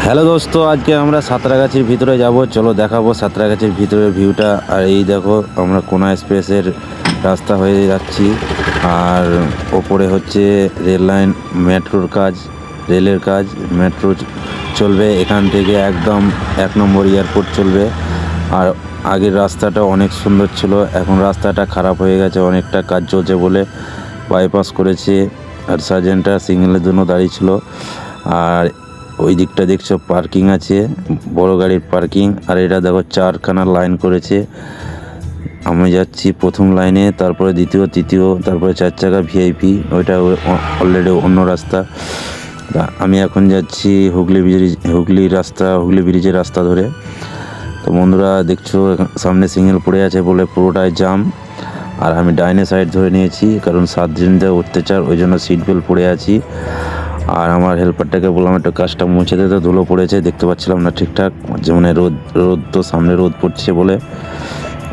Hello দোস্ত, আজকে আমরা সাঁতরাগাছির ভিতরে যাব। চলো দেখাবো সাঁতরাগাছির ভিতরের ভিউটা। আর এই দেখো, আমরা কোনা এক্সপ্রেসের রাস্তা হয়ে যাচ্ছি। আর ওপরে হচ্ছে রেল লাইন, মেট্রোর কাজ, রেলের কাজ। মেট্রো চলবে এখান থেকে, একদম 1 নম্বর এয়ারপোর্ট চলবে। আর আগের রাস্তাটা অনেক সুন্দর ছিল, এখন রাস্তাটা খারাপ হয়ে গেছে, অনেকটা কাজ চলছে বলে বাইপাস করেছে। আর সার্জেন্টটা সিগন্যালের জন্য দাঁড়িয়ে ছিল। আর ওই দিকটা দেখছো পার্কিং আছে, বড় গাড়ির পার্কিং। আর এটা দেখো 4খানা লাইন করেছে। আমি যাচ্ছি প্রথম লাইনে, তারপরে দ্বিতীয়, তৃতীয়, তারপরে 4 চাকা ভিআইপি। ওইটা অলরেডি অন্য রাস্তা। আমি এখন যাচ্ছি হুগলি ব্রিজের রাস্তা ধরে। তো বন্ধুরা দেখছো, সামনে সিগন্যাল পড়ে আছে বলে পুরোটাই জাম। আর আমি ডাইনে সাইড ধরে নিয়েছি, কারণ 7 দিনদের অত্যাচার, ওই জন্য সিট বেল্ট পরে আছি। আর আমার হেল্পারটাকে বললাম একটু কাজটা মুছে দিতে, ধুলো পড়েছে, দেখতে পাচ্ছিলাম না ঠিকঠাক, যেমন রোদ তো সামনে রোদ পড়ছে বলে।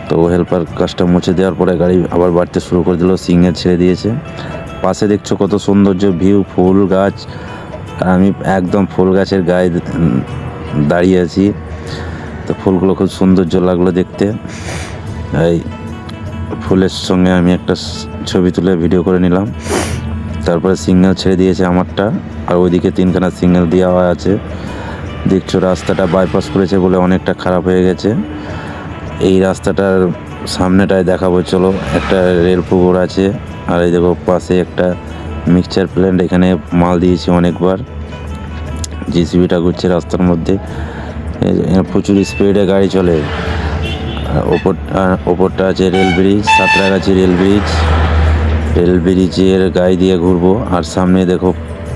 তো হেল্পার কাজটা মুছে দেওয়ার পরে গাড়ি আবার বাড়তে শুরু করে দিল, সিগন্যাল ছেড়ে দিয়েছে। পাশে দেখছো কত সৌন্দর্য ভিউ, ফুল গাছ। আর আমি একদম ফুল গাছের গায়ে দাঁড়িয়ে আছি। তো ফুলগুলো খুব সৌন্দর্য লাগলো দেখতে। এই ফুলের সঙ্গে আমি একটা ছবি তুলে ভিডিও করে নিলাম। তারপরে সিগন্যাল ছেড়ে দিয়েছে আমারটা, আর ওইদিকে 3খানা সিগন্যাল দেওয়া আছে। দেখছো রাস্তাটা বাইপাস করেছে বলে অনেকটা খারাপ হয়ে গেছে। এই রাস্তাটার সামনেটায় দেখাবো চলো, একটা রেল পুকুর আছে। আর এই দেখো পাশে একটা মিক্সচার প্ল্যান্ট, এখানে মাল দিয়েছি অনেকবার। জিসিবিটা ঘুরছে রাস্তার মধ্যে, প্রচুর স্পিডে গাড়ি চলে। ওপরটা আছে রেল ব্রিজ, সাঁতরাগাছি রেল ব্রিজের গায়ে দিয়ে ঘুরবো। আর সামনে দেখো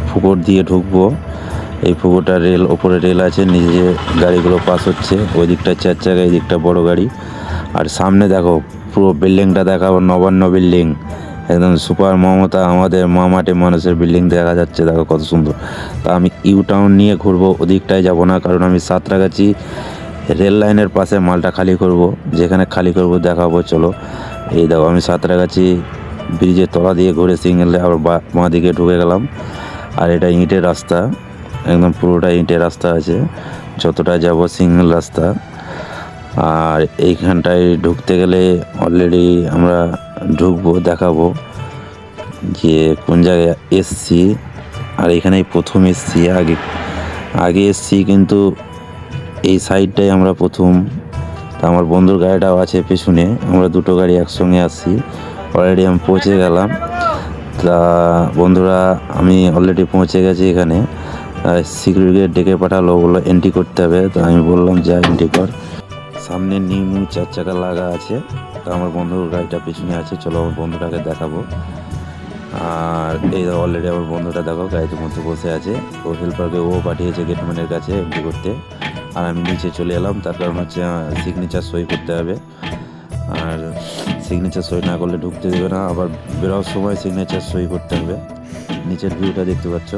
পুকুর দিয়ে ঢুকবো। এই পুকুরটা ওপরে রেল আছে, নিজে গাড়িগুলো পাস হচ্ছে। ওই দিকটা 4 চাকা, এই দিকটা বড় গাড়ি। আর সামনে দেখো পুরো বিল্ডিংটা দেখাবো, নবান্ন বিল্ডিং, একদম সুপার মমতা, আমাদের মামাটি মানুষের বিল্ডিং দেখা যাচ্ছে, দেখো কত সুন্দর। তা আমি টাউন নিয়ে ঘুরবো, ওদিকটায় যাব না, কারণ আমি সাঁতরাগাছি রেল লাইনের পাশে মালটা খালি করব। যেখানে খালি করব দেখাবো চলো। এই দেখো, আমি সাঁতরাগাছি ব্রিজের তলা দিয়ে ঘুরে সিগন্যালে আবার বাঁ দিকে ঢুকে গেলাম। আর এটা ইটের রাস্তা, একদম পুরোটা ইটের রাস্তা আছে, যতটা যাব সিগন্যাল রাস্তা। আর এইখানটায় ঢুকতে গেলে অলরেডি আমরা ঢুকবো, দেখাবো যে কোন জায়গায় এসছি। আর এখানেই প্রথম এসছি, আগে এসছি, কিন্তু এই সাইডটাই আমরা প্রথম। তা আমার বন্ধুর গাড়িটাও আছে পেছনে, আমরা দুটো গাড়ি একসঙ্গে আসছি। অলরেডি আমি পৌঁছে গেলাম। তা বন্ধুরা, আমি অলরেডি পৌঁছে গেছি এখানে। সিকিউরিটি ডেকে পাঠালো, বললো এন্ট্রি করতে হবে। তো আমি বললাম যা এন্ট্রি কর। সামনে নিউ 4 চাকা লাগা আছে। তা আমার বন্ধুর গাড়িটা পেছনে আছে, চলো আমার বন্ধুটাকে দেখাবো। আর এই অলরেডি আমার বন্ধুটা দেখো গাড়ির মধ্যে বসে আছে। ও হেল্পারকে পাঠিয়েছে গেটম্যানের কাছে এন্ট্রি করতে। আর আমি নিচে চলে এলাম, তার কারণ হচ্ছে সিগনেচার সই করতে হবে। আর সিগনেচার সই না করলে ঢুকতে দেবে না, আবার বেরোবার সময় সিগনেচার সই করতে হবে। নিচের ভিউটা দেখতে পাচ্ছ।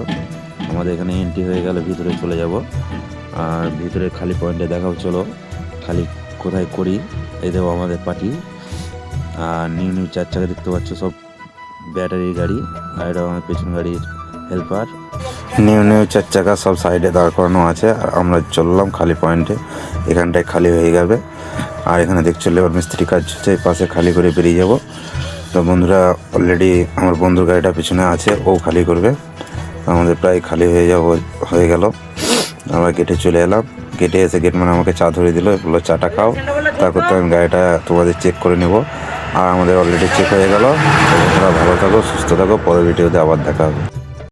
আমাদের এখানে এন্ট্রি হয়ে গেলে ভিতরে চলে যাব। আর ভিতরে খালি পয়েন্টে দেখাও চলো, খালি কোথায় করি। এই দেবো আমাদের পার্টি। আর নিউ 4 চাকা দেখতে পাচ্ছ, সব ব্যাটারি গাড়ি। আর এটা আমার পেছন গাড়ির হেল্পার। নিউ 4 চাকা সব সাইডে দাঁড় করানো আছে। আর আমরা চললাম খালি পয়েন্টে, এখানটায় খালি হয়ে যাবে। আর এখানে দেখছো লেবার মিস্ত্রি কাজ হচ্ছে, এই পাশে খালি করে বেরিয়ে যাব। তো বন্ধুরা, অলরেডি আমার বন্ধুর গাড়িটা পিছনে আছে, ও খালি করবে। আমাদের প্রায় খালি হয়ে গেল। আমরা গেটে চলে এলাম। গেটে এসে গেটম্যান আমাকে চা ধরে দিল, বললো চাটা খাও, তারপর তো আমি গাড়িটা তোমাদের চেক করে নেব। আর আমাদের অলরেডি চেক হয়ে গেল। তোমরা ভালো থাকো, সুস্থ থাকো, পরের ভিডিওতে আবার দেখা হবে।